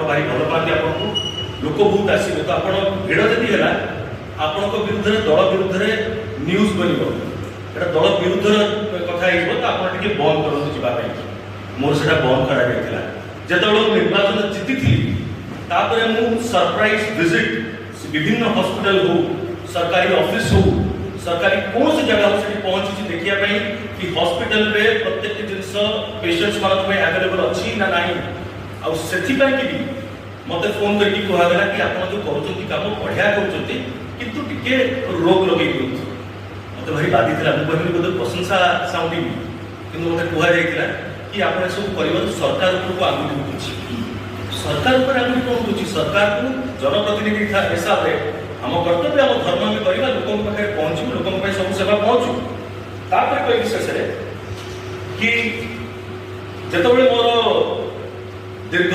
भारी भल पाती आपको लोक बहुत आसवे तो आप भिड़ जदि है आपण विरुद्ध दल विरुद्ध न्यूज बनो एटा दल विरुद्ध कथा तो आप बंद करूँ जावाई मोर से बंद करा जो निर्वाचन जीति थी सरप्राइज विजिट विभिन्न हॉस्पिटल हो सरकारी ऑफिस हो सरकारी कौन सी जगह से पहुंची देखिए कि हॉस्पिटल पे प्रत्येक जिनस पेशेंट्स मान अवेलेबल अच्छी ना नहीं आती भी मत फोन करके कहगला कि आप जो करुँच कम बढ़िया कर रोग लगे मत भारी बाधी था मुझे कहली बोधे प्रशंसा साउंडिंग कि मत कहला कि आप सब कर सरकार उपरको आंगुली उठुची सरकार उपर आंगुली कौन उठुची सरकार को जनप्रतिनिधि हिसाब से आम कर्तव्य आम धर्म आम करवा लोक पाखे पहुँचू लोक सब सेवा पहुँचू तापर कह शेष कि जिते मोर दीर्घ